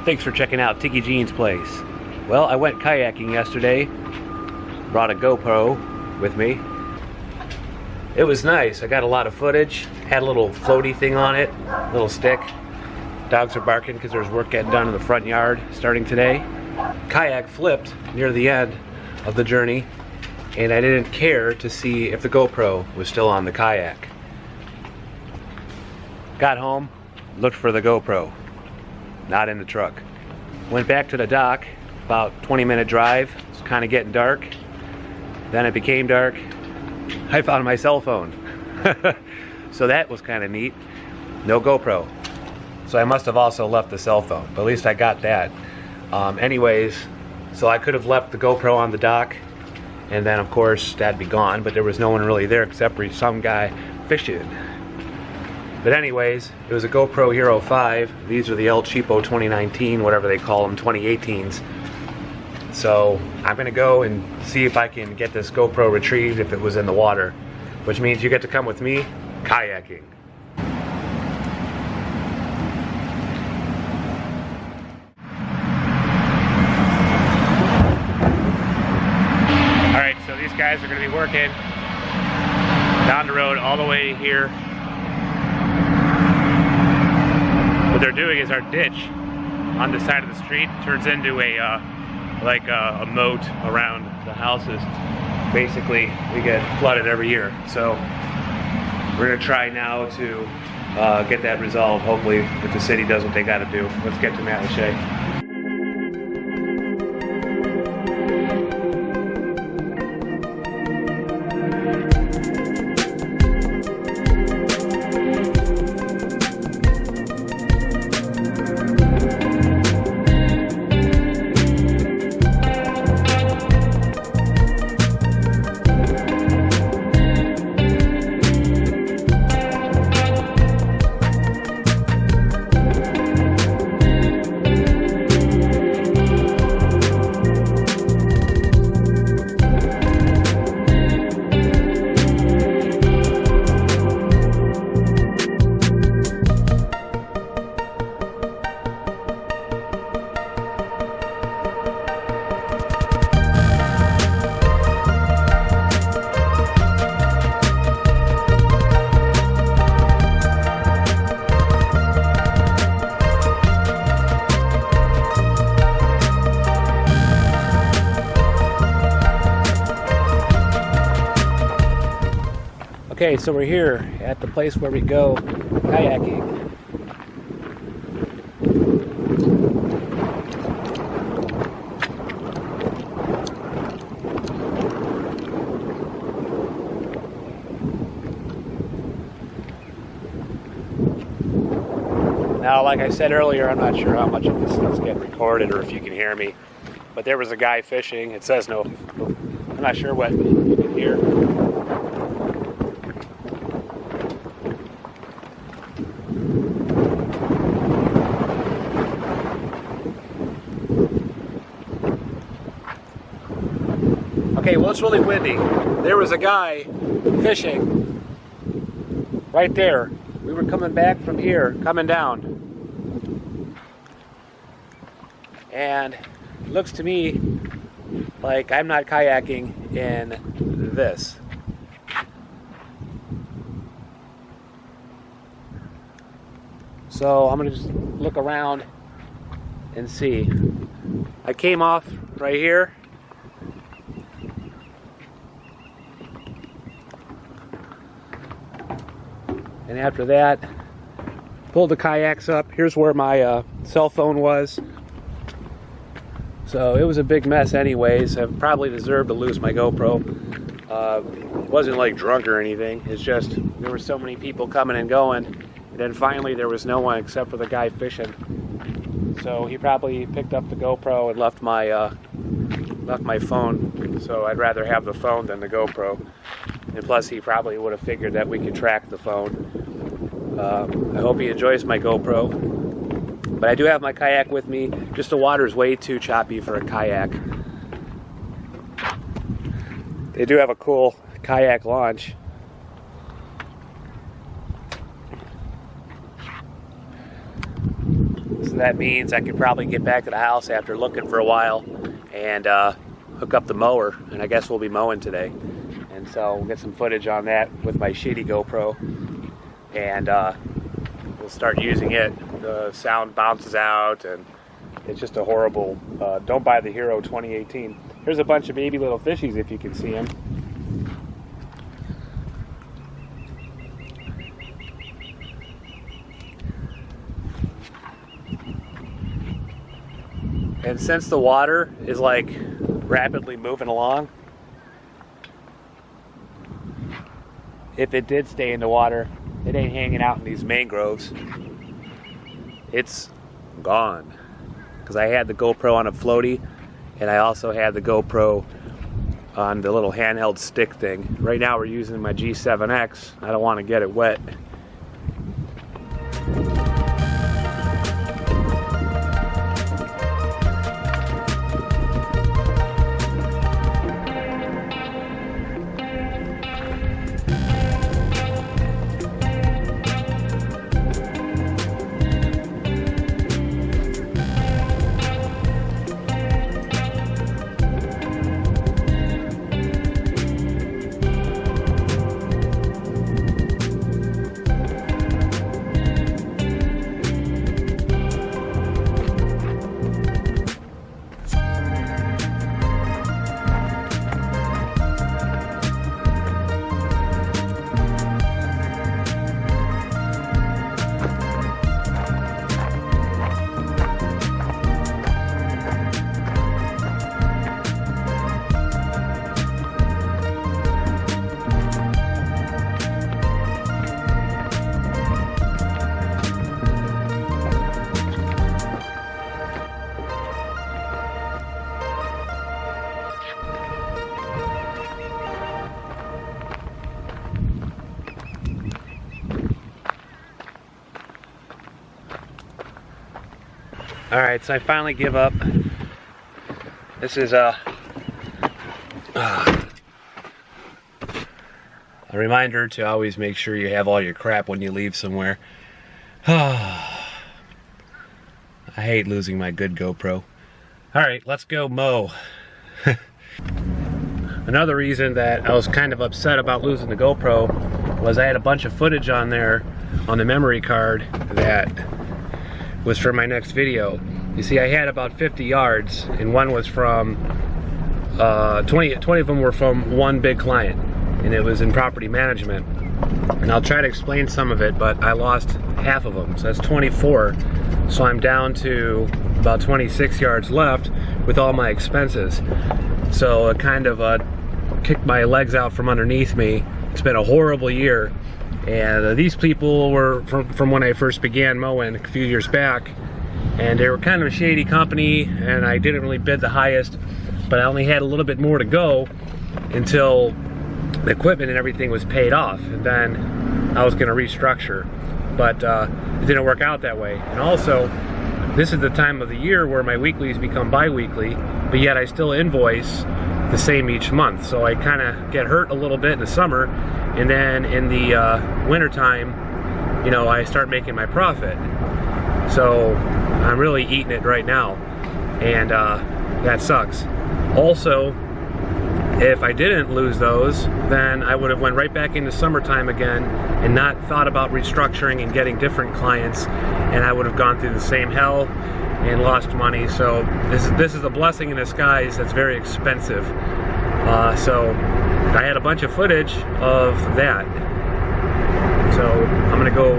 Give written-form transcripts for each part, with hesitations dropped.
Thanks for checking out Tiki-Gene's place. Well, I went kayaking yesterday. Brought a GoPro with me. It was nice. I got a lot of footage. Had a little floaty thing on it, little stick. Dogs are barking because there's work getting done in the front yard starting today. Kayak flipped near the end of the journey, and I didn't care to see if the GoPro was still on the kayak. Got home, looked for the GoPro. Not in the truck. Went back to the dock, about 20-minute drive. It's kind of getting dark. Then it became dark. I found my cell phone. So that was kind of neat. No GoPro. So I must have also left the cell phone, but at least I got that. Anyways, so I could have left the GoPro on the dock, and then of course that'd be gone, but there was no one really there except for some guy fishing. But anyways, it was a GoPro Hero 5. These are the El Cheapo 2019, whatever they call them, 2018s. So I'm gonna go and see if I can get this GoPro retrieved if it was in the water, which means you get to come with me kayaking. Alright, so these guys are gonna be working down the road all the way here. What they're doing is our ditch on the side of the street turns into a moat around the houses. Basically, we get flooded every year. So we're gonna try now to get that resolved. Hopefully, if the city does what they gotta do. Let's get to Matlacha. Okay, so we're here at the place where we go kayaking. Now, like I said earlier, I'm not sure how much of this stuff's getting recorded or if you can hear me, but there was a guy fishing. It says no. I'm not sure what you can hear. Okay, well, it's really windy. There was a guy fishing right there. We were coming back from here, coming down. And it looks to me like I'm not kayaking in this. So I'm gonna just look around and see. I came off right here. And after that, pulled the kayaks up. Here's where my cell phone was. So it was a big mess anyways. I probably deserved to lose my GoPro. It wasn't like drunk or anything. It's just there were so many people coming and going. And then finally there was no one except for the guy fishing. So he probably picked up the GoPro and left my phone. So I'd rather have the phone than the GoPro. And plus he probably would have figured that we could track the phone. I hope he enjoys my GoPro. But I do have my kayak with me. Just the water's way too choppy for a kayak. They do have a cool kayak launch. So that means I could probably get back to the house after looking for a while and hook up the mower, and I guess we'll be mowing today. And so we'll get some footage on that with my shitty GoPro, and we'll start using it. The sound bounces out, and it's just a horrible, don't buy the Hero 2018. Here's a bunch of baby little fishies if you can see them. And since the water is like rapidly moving along, if it did stay in the water, it ain't hanging out in these mangroves. It's gone. Because I had the GoPro on a floaty, and I also had the GoPro on the little handheld stick thing. Right now we're using my G7X. I don't want to get it wet. Alright, so I finally give up. This is a reminder to always make sure you have all your crap when you leave somewhere. I hate losing my good GoPro. Alright, let's go mow. Another reason that I was kind of upset about losing the GoPro was I had a bunch of footage on there on the memory card that was for my next video. You see, I had about 50 yards, and one was from 20 of them were from one big client, and it was in property management. And I'll try to explain some of it, but I lost half of them, so that's 24. So I'm down to about 26 yards left with all my expenses. So it kind of kicked my legs out from underneath me. It's been a horrible year. And these people were from when I first began mowing a few years back, and they were kind of a shady company, and I didn't really bid the highest, but I only had a little bit more to go until the equipment and everything was paid off, and then I was going to restructure, but it didn't work out that way. And also, this is the time of the year where my weeklies become bi-weekly, but yet I still invoice the same each month, so I kind of get hurt a little bit in the summer, and then in the winter time, you know, I start making my profit. So I'm really eating it right now, and that sucks. Also, if I didn't lose those, then I would have went right back into summertime again and not thought about restructuring and getting different clients, and I would have gone through the same hell and lost money. So this is a blessing in disguise that's very expensive. So I had a bunch of footage of that. So I'm gonna go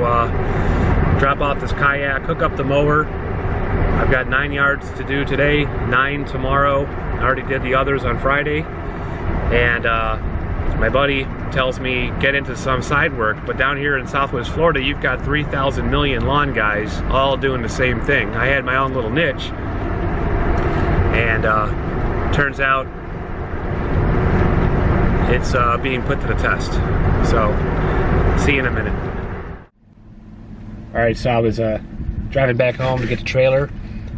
drop off this kayak, hook up the mower. I've got 9 yards to do today, 9 tomorrow. I already did the others on Friday. And my buddy tells me get into some side work, but down here in Southwest Florida, you've got 3,000 million lawn guys all doing the same thing. I had my own little niche, and turns out it's being put to the test. So, see you in a minute. Alright, so I was driving back home to get the trailer,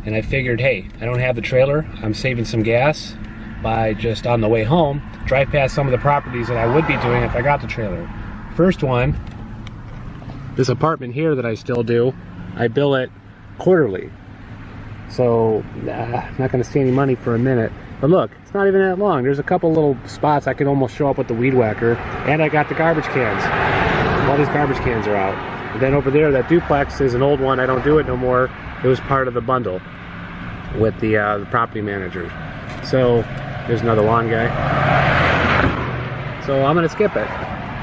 and I figured, hey, I don't have the trailer, I'm saving some gas by just on the way home, drive past some of the properties that I would be doing if I got the trailer. First one, this apartment here that I still do, I bill it quarterly. So I'm not going to see any money for a minute. But look, it's not even that long. There's a couple little spots I can almost show up with the weed whacker. And I got the garbage cans. All these garbage cans are out. And then over there, that duplex is an old one. I don't do it no more. It was part of the bundle with the property manager. So there's another lawn guy. So I'm going to skip it.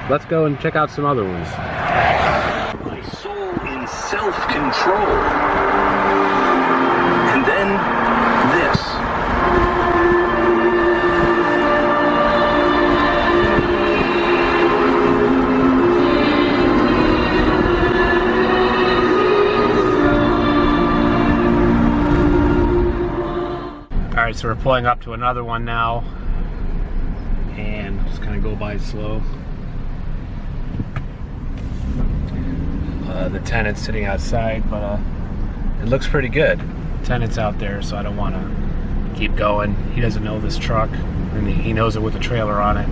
Let's go and check out some other ones. My soul in self-control. And then this. Alright, so we're pulling up to another one now. And just kind of go by slow. The tenant's sitting outside, but it looks pretty good. The tenant's out there, so I don't want to keep going. He doesn't know this truck, and he knows it with a trailer on it.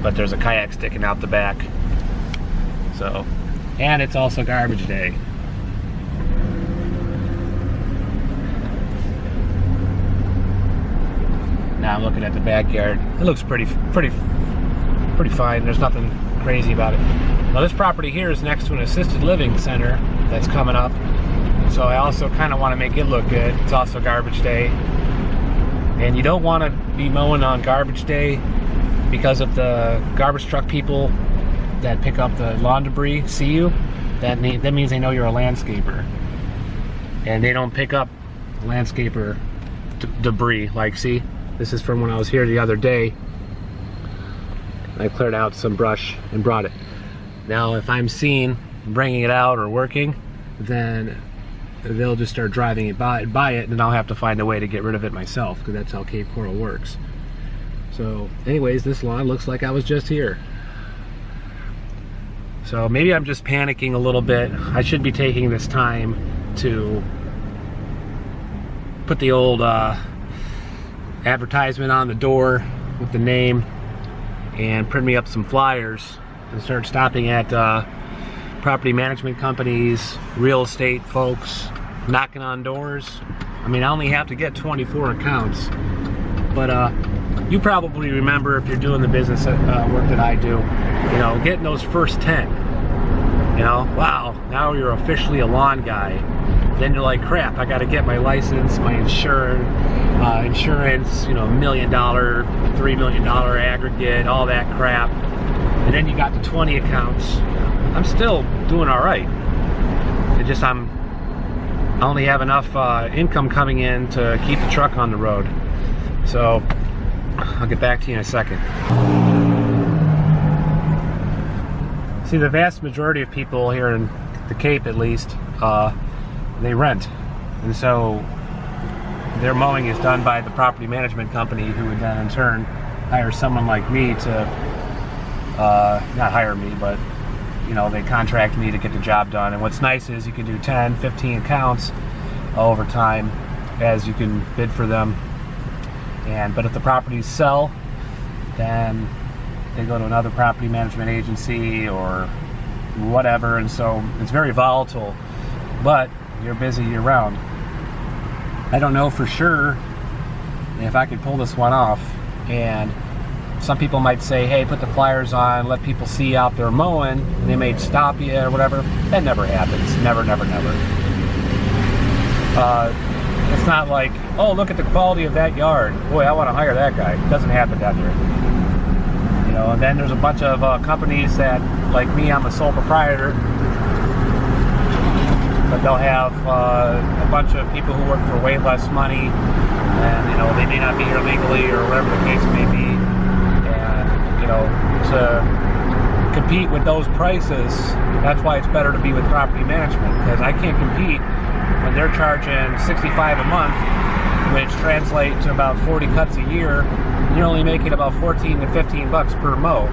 But there's a kayak sticking out the back. So, and it's also garbage day. Now I'm looking at the backyard. It looks pretty fine. There's nothing crazy about it. Now this property here is next to an assisted living center that's coming up. So I also kind of want to make it look good. It's also garbage day. And you don't want to be mowing on garbage day because if the garbage truck people that pick up the lawn debris see you, that means they know you're a landscaper. And they don't pick up landscaper debris. Like, see? This is from when I was here the other day. I cleared out some brush and brought it. Now, if I'm seen bringing it out or working, then they'll just start driving it by it, and I'll have to find a way to get rid of it myself, because that's how Cape Coral works. So, anyways, this lawn looks like I was just here. So maybe I'm just panicking a little bit. I should be taking this time to put the old advertisement on the door with the name and print me up some flyers and start stopping at property management companies, real estate folks, knocking on doors. I mean, I only have to get 24 accounts, but you probably remember, if you're doing the business work that I do, you know, getting those first 10. You know, wow, now you're officially a lawn guy. Then you're like, crap, I got to get my license, my insurance, you know, $1 million, $3 million aggregate, all that crap. And then you got the 20 accounts. I'm still doing all right. It just I only have enough income coming in to keep the truck on the road. So I'll get back to you in a second. See, the vast majority of people here in the Cape, at least, they rent, and so their mowing is done by the property management company, who would then in turn hire someone like me to not hire me, but you know, they contract me to get the job done. And what's nice is you can do 10, 15 accounts over time as you can bid for them. But if the properties sell, then they go to another property management agency or whatever, and so it's very volatile, but you're busy year round. I don't know for sure if I could pull this one off, and some people might say, hey, put the flyers on, let people see out there mowing, and they may stop you or whatever. That never happens. Never, never, never. It's not like, oh, look at the quality of that yard. Boy, I want to hire that guy. It doesn't happen down here. You know, and then there's a bunch of companies that, like me, I'm a sole proprietor, but they'll have a bunch of people who work for way less money, and you know, they may not be here legally or whatever the case may be, and you know, to compete with those prices, that's why it's better to be with property management, because I can't compete when they're charging $65 a month, which translates to about 40 cuts a year. You're only making about 14 to 15 bucks per mow,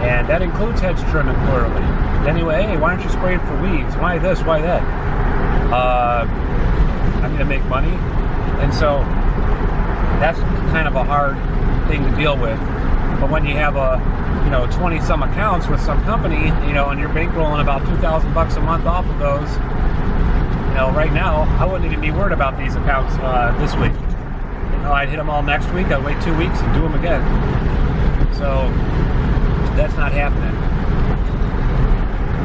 and that includes hedge trimming quarterly. Anyway, hey, why don't you spray it for weeds? Why this? Why that? I'm going to make money, and so that's kind of a hard thing to deal with. But when you have a 20 some accounts with some company, you know, and you're bankrolling about 2,000 bucks a month off of those, know, right now, I wouldn't even be worried about these accounts this week. You know, I'd hit them all next week, I'd wait 2 weeks and do them again. So, that's not happening.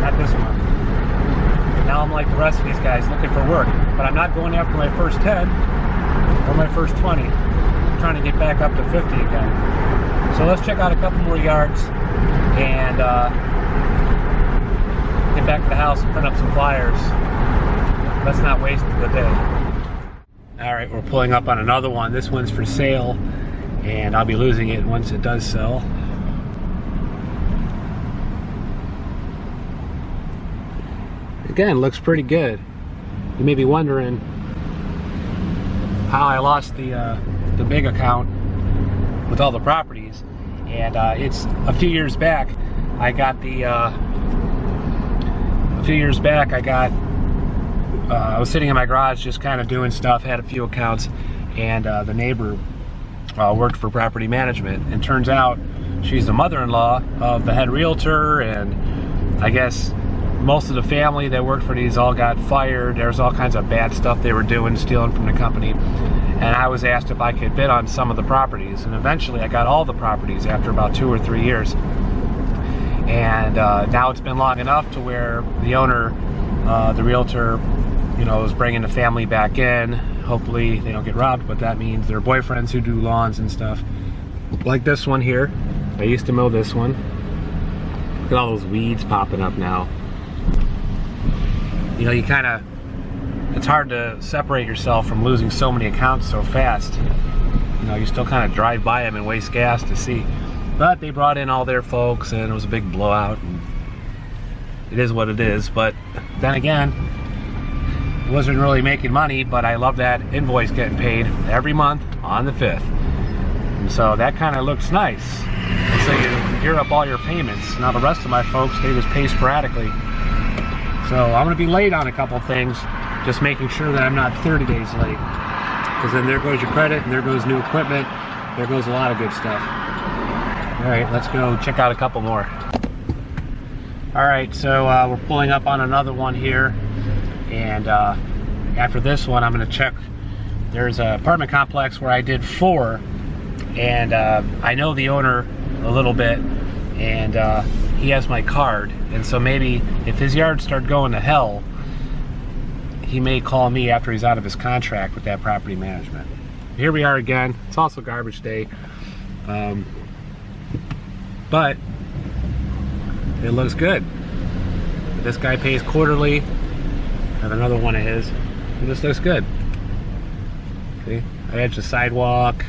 Not this month. Now I'm like the rest of these guys looking for work. But I'm not going after my first 10 or my first 20. I'm trying to get back up to 50 again. So let's check out a couple more yards and get back to the house and print up some flyers. Let's not waste the day. Alright, we're pulling up on another one. This one's for sale, and I'll be losing it once it does sell. Again, looks pretty good. You may be wondering how I lost the big account with all the properties, and it's a few years back. I got I was sitting in my garage just kind of doing stuff, had a few accounts, and the neighbor worked for property management, and turns out she's the mother-in-law of the head realtor, and I guess most of the family that worked for these all got fired. There's all kinds of bad stuff they were doing, stealing from the company, and I was asked if I could bid on some of the properties, and eventually I got all the properties after about 2 or 3 years. And now it's been long enough to where the owner, the realtor, you know, is bringing the family back in. Hopefully they don't get robbed, but that means their boyfriends who do lawns and stuff. Like this one here. I used to mow this one. Look at all those weeds popping up now. You know, it's hard to separate yourself from losing so many accounts so fast. You know, you still kind of drive by them and waste gas to see. But they brought in all their folks, and it was a big blowout. And it is what it is. But then again, I wasn't really making money, but I love that invoice getting paid every month on the 5th. And so that kind of looks nice. And so you gear up all your payments. Now the rest of my folks, they just pay sporadically. So I'm going to be late on a couple things, just making sure that I'm not 30 days late. Because then there goes your credit, and there goes new equipment, there goes a lot of good stuff. Alright, let's go check out a couple more. Alright, so we're pulling up on another one here, and after this one I'm going to check. There's an apartment complex where I did 4, and I know the owner a little bit, and he has my card, and so maybe if his yard started going to hell, he may call me after he's out of his contract with that property management. Here we are again. It's also garbage day. But it looks good. This guy pays quarterly. I have another one of his. And this looks good. See? I edge the sidewalk.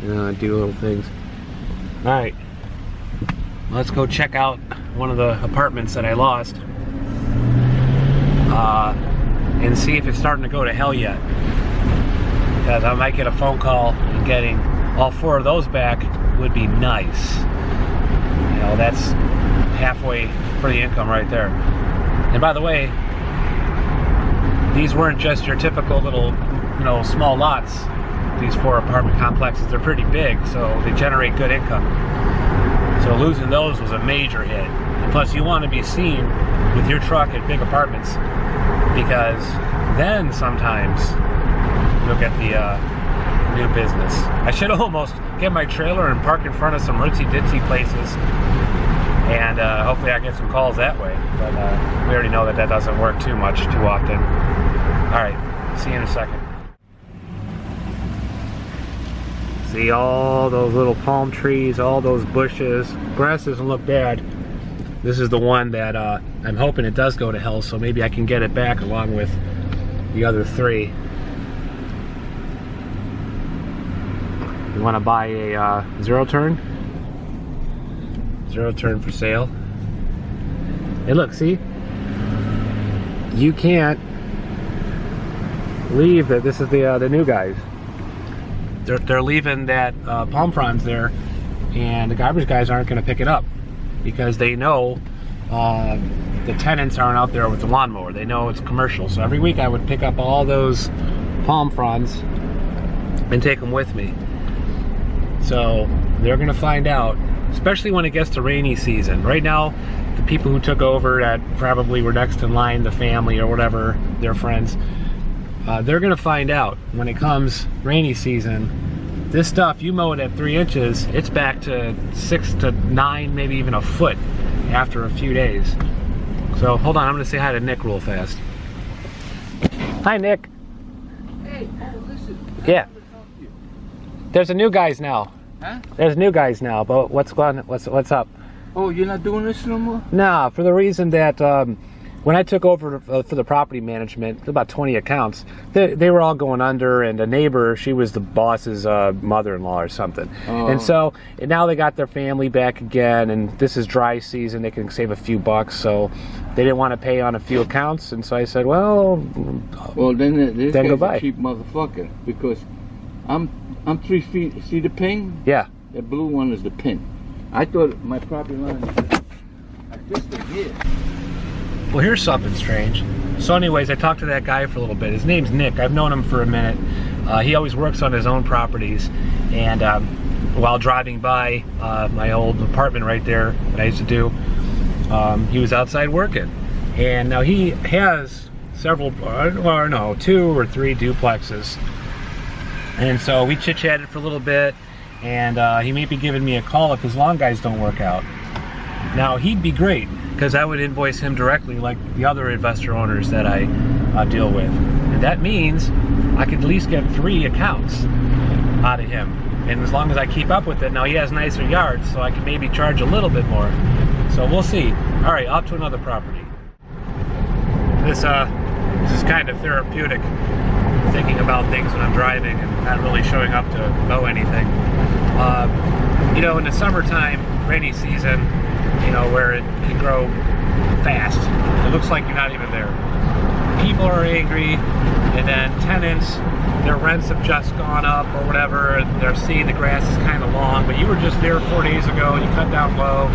Do little things. Alright. Let's go check out one of the apartments that I lost. And see if it's starting to go to hell yet. Because I might get a phone call, and getting all 4 of those back would be nice. You know, that's halfway for the income right there. And by the way, these weren't just your typical little, you know, small lots. These 4 apartment complexes, they're pretty big, so they generate good income. So losing those was a major hit. And plus, you want to be seen with your truck at big apartments, because then sometimes you'll get the new business. I should almost get my trailer and park in front of some ritzy-ditzy places, and hopefully I get some calls that way. But we already know that doesn't work too often. Alright, see you in a second. See all those little palm trees, all those bushes. Grass doesn't look bad. This is the one that I'm hoping it does go to hell, so maybe I can get it back along with the other 3. You want to buy a zero turn? Zero turn for sale. Hey, look, see? You can't leave that. This is the new guys. They're leaving that palm fronds there, and the garbage guys aren't going to pick it up because they know the tenants aren't out there with the lawnmower. They know it's commercial. So every week I would pick up all those palm fronds and take them with me. So they're going to find out, especially when it gets to rainy season. Right now, the people who took over that probably were next in line, the family or whatever, their friends. They're gonna find out when it comes rainy season. This stuff, you mow it at 3 inches, it's back to 6 to 9, maybe even a foot after a few days. So hold on, I'm gonna say hi to Nick real fast. Hi, Nick. Hey, listen. Yeah. There's a new guys now. Huh? There's new guys now, but what's up? Oh, you're not doing this no more? Nah, for the reason that when I took over for the property management, about 20 accounts, they were all going under, and a neighbor, she was the boss's mother-in-law or something. Oh. And so now they got their family back again, and this is dry season, they can save a few bucks, so they didn't want to pay on a few accounts, and so I said, well then this guy's go by. a cheap motherfucker, because I'm 3 feet. See the pin? Yeah. That blue one is the pin. I thought my property line is like this thing here. Well, here's something strange. So anyways, I talked to that guy for a little bit. His name's Nick. I've known him for a minute. He always works on his own properties. And while driving by my old apartment right there that I used to do, he was outside working. And now he has several, or no, 2 or 3 duplexes. And so we chit-chatted for a little bit, and he may be giving me a call if his lawn guys don't work out. Now, he'd be great, because I would invoice him directly like the other investor owners that I deal with. And that means I could at least get 3 accounts out of him. And as long as I keep up with it, now he has nicer yards, so I can maybe charge a little bit more. So we'll see. All right, off to another property. This is kind of therapeutic, thinking about things when I'm driving and not really showing up to mow anything. You know, in the summertime, rainy season, you know, where it can grow fast, it looks like you're not even there. People are angry, and then tenants, their rents have just gone up or whatever, and they're seeing the grass is kind of long, but you were just there 4 days ago, you cut down low,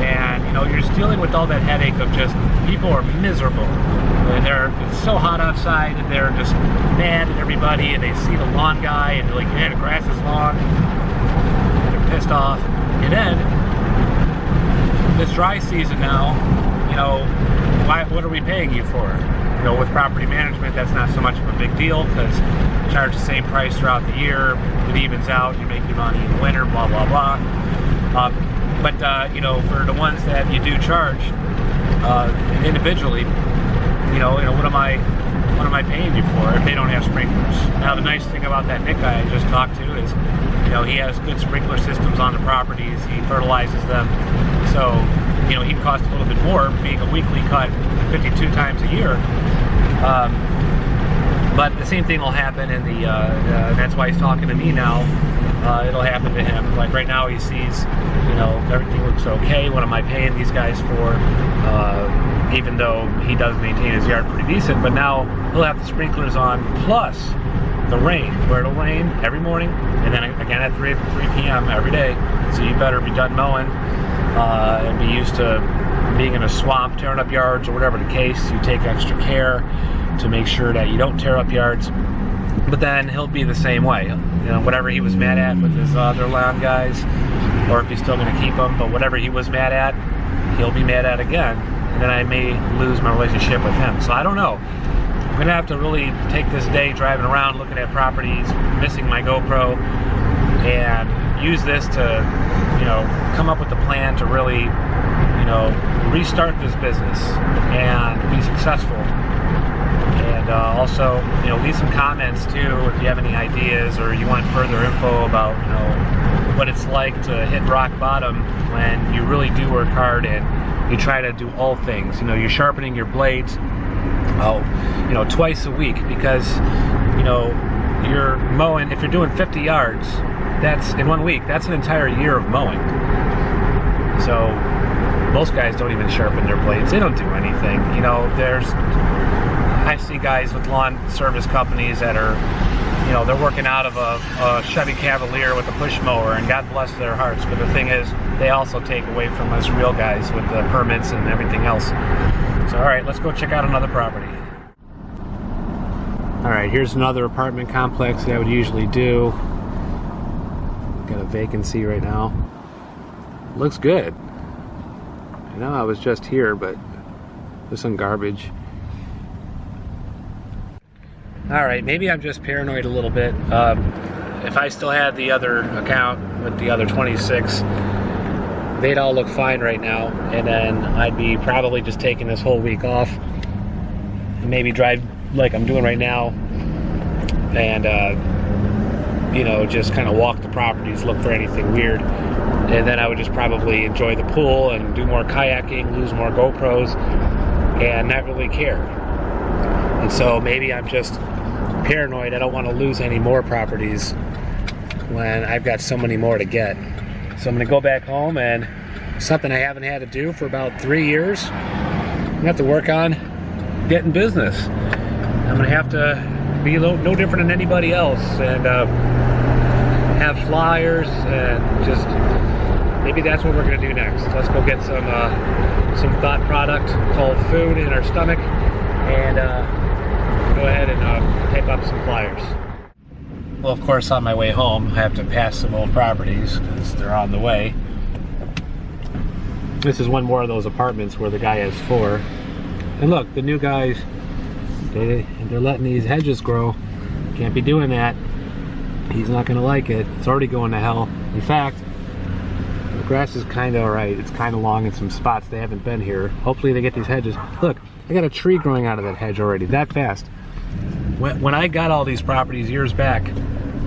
and you know, you're just dealing with all that headache of just, people are miserable. And it's so hot outside, and they're just mad at everybody, and they see the lawn guy, and they're like, yeah, the grass is long, and they're pissed off. And then, this dry season now, you know, what are we paying you for? You know, with property management, that's not so much of a big deal, because you charge the same price throughout the year, it evens out, you make your money in the winter, blah, blah, blah. But you know, for the ones that you do charge individually, you know, what am I paying you for if they don't have sprinklers? Now, the nice thing about that Nick guy I just talked to is, you know, he has good sprinkler systems on the properties, he fertilizes them, so, you know, he costs a little bit more, being a weekly cut 52 times a year. But the same thing will happen in the, that's why he's talking to me now. It'll happen to him. Like right now he sees, you know, everything looks okay. What am I paying these guys for? Even though he does maintain his yard pretty decent, but now he'll have the sprinklers on, plus the rain, where it'll rain every morning, and then again at 3 p.m. every day. So you better be done mowing and be used to being in a swamp, tearing up yards, or whatever the case. You take extra care to make sure that you don't tear up yards. But then he'll be the same way. You know, whatever he was mad at with his other lawn guys, or if he's still going to keep them, but whatever he was mad at, he'll be mad at again. And then I may lose my relationship with him. So I don't know. I'm going to have to really take this day driving around, looking at properties, missing my GoPro, and use this to, you know, come up with a plan to really, you know, restart this business and be successful. And also, you know, leave some comments too if you have any ideas or you want further info about, you know, what it's like to hit rock bottom when you really do work hard and you try to do all things. You know, you're sharpening your blades, you know, twice a week, because, you know, you're mowing, if you're doing 50 yards, that's in 1 week, that's an entire year of mowing. So most guys don't even sharpen their blades. They don't do anything. You know, I see guys with lawn service companies that are, you know, they're working out of a Chevy Cavalier with a push mower, and God bless their hearts. But the thing is, they also take away from us real guys with the permits and everything else. So, all right, let's go check out another property. All right, here's another apartment complex that I would usually do. Got a vacancy right now. Looks good. I know I was just here, but there's some garbage. All right, maybe I'm just paranoid a little bit. If I still had the other account with the other 26, they'd all look fine right now, and then I'd be probably just taking this whole week off and maybe drive like I'm doing right now, and you know, just kind of walk the properties, look for anything weird, and then I would just probably enjoy the pool and do more kayaking, lose more GoPros, and not really care. And so maybe I'm just paranoid. I don't want to lose any more properties when I've got so many more to get. So I'm gonna go back home, and something I haven't had to do for about 3 years, I'm gonna have to work on getting business. I'm gonna have to be no different than anybody else, and have flyers, and just maybe that's what we're gonna do next. Let's go get some thought product called food in our stomach, and go ahead and type up some flyers. Well, of course, on my way home, I have to pass some old properties because they're on the way. This is one more of those apartments where the guy has 4. And look, the new guys, they're letting these hedges grow. Can't be doing that. He's not going to like it. It's already going to hell. In fact, the grass is kind of alright. It's kind of long in some spots. They haven't been here. Hopefully they get these hedges. Look, I got a tree growing out of that hedge already, that fast. When I got all these properties years back,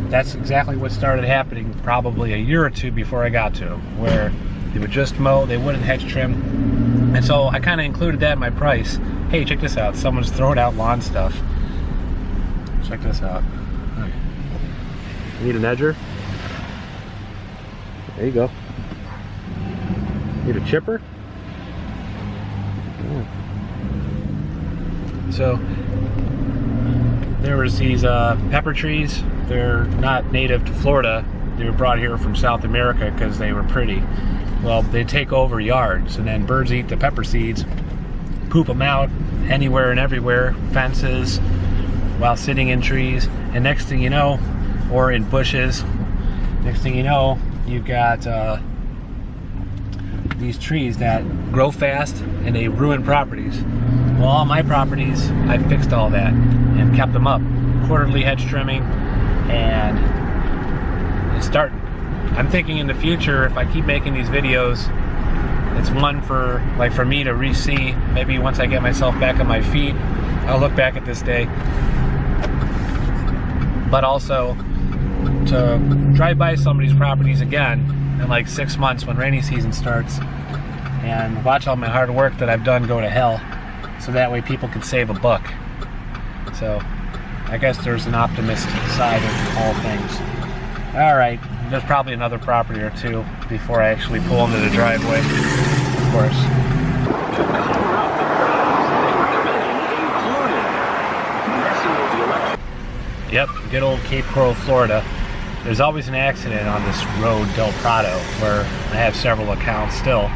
that's exactly what started happening probably a year or 2 before I got to them, where they would just mow, they wouldn't hedge trim. And so I kind of included that in my price. Hey, check this out. Someone's throwing out lawn stuff. Check this out. Right. Need an edger? There you go. Need a chipper? Yeah. So there was these pepper trees. They're not native to Florida. They were brought here from South America because they were pretty. Well, they take over yards, and then birds eat the pepper seeds, poop them out anywhere and everywhere, fences, while sitting in trees, and next thing you know, or in bushes, next thing you know, you've got these trees that grow fast and they ruin properties. Well, all my properties, I fixed all that and kept them up. Quarterly hedge trimming, and it's starting. I'm thinking in the future, if I keep making these videos, it's one for me to re-see. Maybe once I get myself back on my feet, I'll look back at this day. But also to drive by some of these properties again in like 6 months when rainy season starts, and watch all my hard work that I've done go to hell, so that way people can save a buck. So I guess there's an optimistic side of all things. All right, there's probably another property or 2 before I actually pull into the driveway, of course. Yep, good old Cape Coral, Florida. There's always an accident on this road, Del Prado, where I have several accounts still.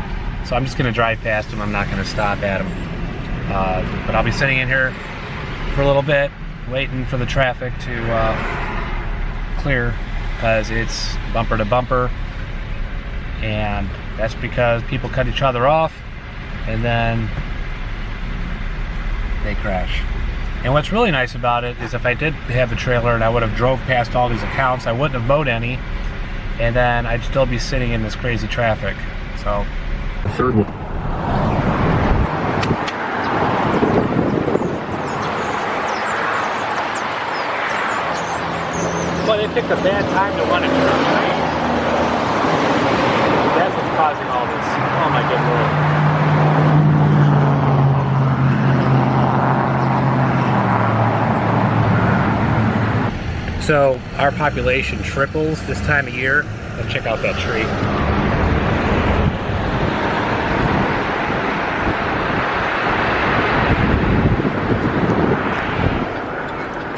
So I'm just gonna drive past them. I'm not gonna stop at them. But I'll be sitting in here for a little bit, waiting for the traffic to clear, because it's bumper to bumper, and that's because people cut each other off and then they crash. And what's really nice about it is if I did have the trailer and I would have drove past all these accounts, I wouldn't have mowed any, and then I'd still be sitting in this crazy traffic. So Third one. Well, they picked a bad time to run a truck, right? That's what's causing all this. Oh my good lord. So our population triples this time of year. Let's check out that tree.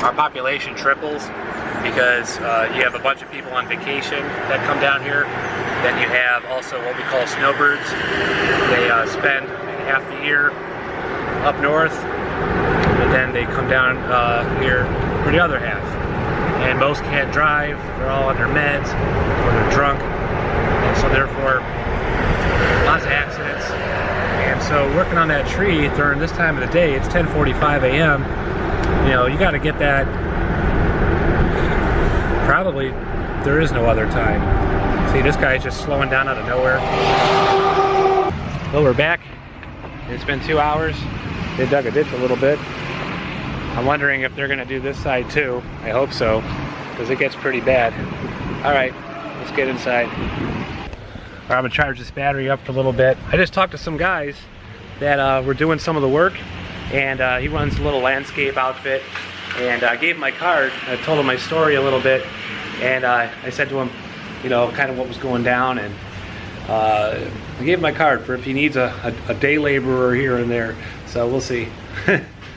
Our population triples because you have a bunch of people on vacation that come down here. Then you have also what we call snowbirds. They spend half the year up north, but then they come down here for the other half. And most can't drive, they're all on their meds, or they're drunk, and so therefore lots of accidents. And so working on that tree during this time of the day, it's 10:45 a.m. You know, you got to get that. Probably there is no other time. See, this guy's just slowing down out of nowhere. Well, we're back. It's been 2 hours. They dug a ditch a little bit. I'm wondering if they're gonna do this side too. I hope so, because it gets pretty bad. All right, let's get inside. All right, I'm gonna charge this battery up for a little bit. I just talked to some guys that were doing some of the work, and he runs a little landscape outfit, and I gave him my card. I told him my story a little bit, and I said to him, you know, kind of what was going down, and I gave him my card for if he needs a day laborer here and there. So we'll see.